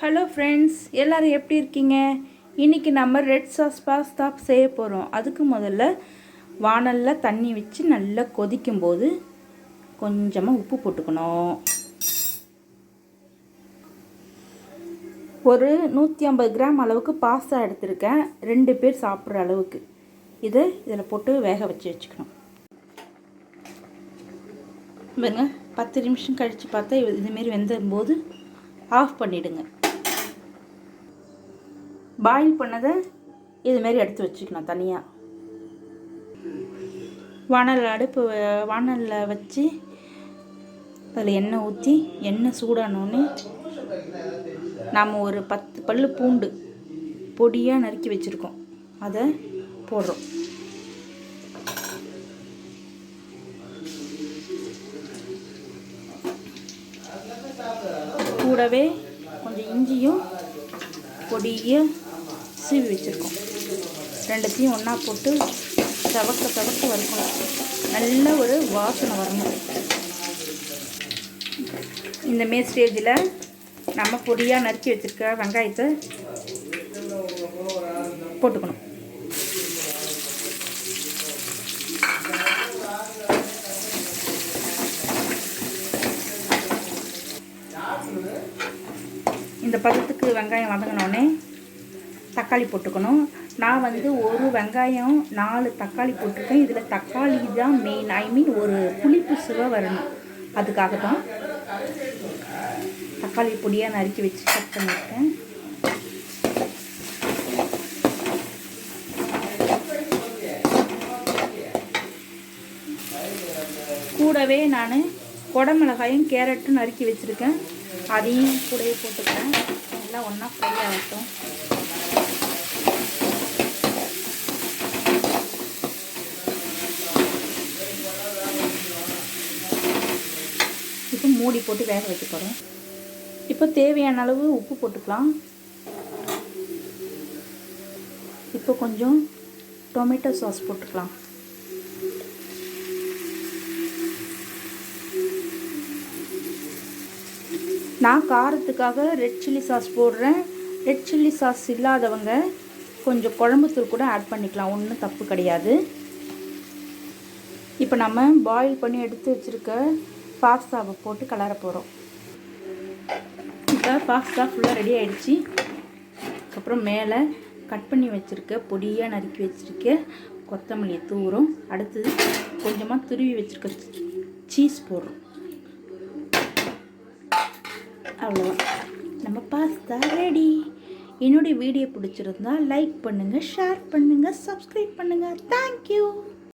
Hello friends, எல்லோரும் எப்படி இருக்கீங்க? இன்றைக்கி நம்ம ரெட் சாஸ் பாஸ்தா செய்ய போகிறோம். அதுக்கு முதல்ல வாணலில் தண்ணி வச்சு நல்லா கொதிக்கும்போது கொஞ்சமாக உப்பு போட்டுக்கணும். ஒரு 150 கிராம் அளவுக்கு பாஸ்தா எடுத்திருக்கேன், 2 பேர் சாப்பிட்ற அளவுக்கு. இதில் போட்டு வேக வச்சு வச்சுக்கணும். பாருங்க, 10 நிமிஷம் கழித்து பார்த்தா இதுமாரி வெந்தும்போது ஆஃப் பண்ணிவிடுங்க. பாயில் பண்ணதை இதுமாரி எடுத்து வச்சுக்கணும் தனியாக. வாணலில் வச்சு அதில் எண்ணெய் ஊற்றி எண்ணெய் சூடானோடனே நாம் ஒரு 10 பல்லு பூண்டு பொடியாக நறுக்கி வச்சுருக்கோம், அதை போடுறோம். கூடவே கொஞ்சம் இஞ்சியும் பொடியாக சீவி வச்சுருக்கோம். ரெண்டுத்தையும் ஒன்றா போட்டு செவக்க வறுக்கணும். நல்ல ஒரு வாசனை வரணும். இந்த ஸ்டேஜில் நம்ம பொடியாக நறுக்கி வச்சுருக்க வெங்காயத்தை போட்டுக்கணும். இந்த பதத்துக்கு வெங்காயம் வதங்கினோடனே தக்காளி போட்டுக்கணும். நான் ஒரு வெங்காயம் 4 தக்காளி போட்டிருக்கேன். இதில் தக்காளி தான் மெயின். ஒரு புளிப்பு சுவை வரணும், அதுக்காக தான் தக்காளி பொடியாக நறுக்கி வச்சு கட் பண்ணியிருக்கேன். கூடவே நான் குடமிளகாயும் கேரட்டும் நறுக்கி வச்சுருக்கேன், அதையும் கூடவே போட்டுக்கிறேன். எல்லாம் ஒன்றா ஃப்ரை ஆகட்டும். இப்போ மூடி போட்டு வேக வைக்க போகிறோம். இப்போ தேவையான அளவு உப்பு போட்டுக்கலாம். இப்போ கொஞ்சம் டொமேட்டோ சாஸ் போட்டுக்கலாம். நான் காரத்துக்காக ரெட் சில்லி சாஸ் போடுறேன். ரெட் சில்லி சாஸ் இல்லாதவங்க கொஞ்சம் குழம்புத்தூள் கூட ஆட் பண்ணிக்கலாம், ஒன்றும் தப்பு கிடையாது. இப்போ நம்ம பாயில் பண்ணி எடுத்து வச்சுருக்க பாஸ்தாவை போட்டு கலர போகிறோம். இப்போ பாஸ்தா ஃபுல்லாக ரெடி ஆகிடுச்சு. அதுக்கப்புறம் மேலே கட் பண்ணி வச்சுருக்க பொடியாக நறுக்கி வச்சுருக்க கொத்தமல்லியை தூரம். அடுத்தது கொஞ்சமாக துருவி வச்சுருக்க சீஸ் போடுறோம். அவ்வளோதான், நம்ம பாஸ்தா ரெடி. என்னுடைய வீடியோ பிடிச்சிருந்தா லைக் பண்ணுங்கள், ஷேர் பண்ணுங்கள், சப்ஸ்கிரைப் பண்ணுங்கள். தேங்க்யூ.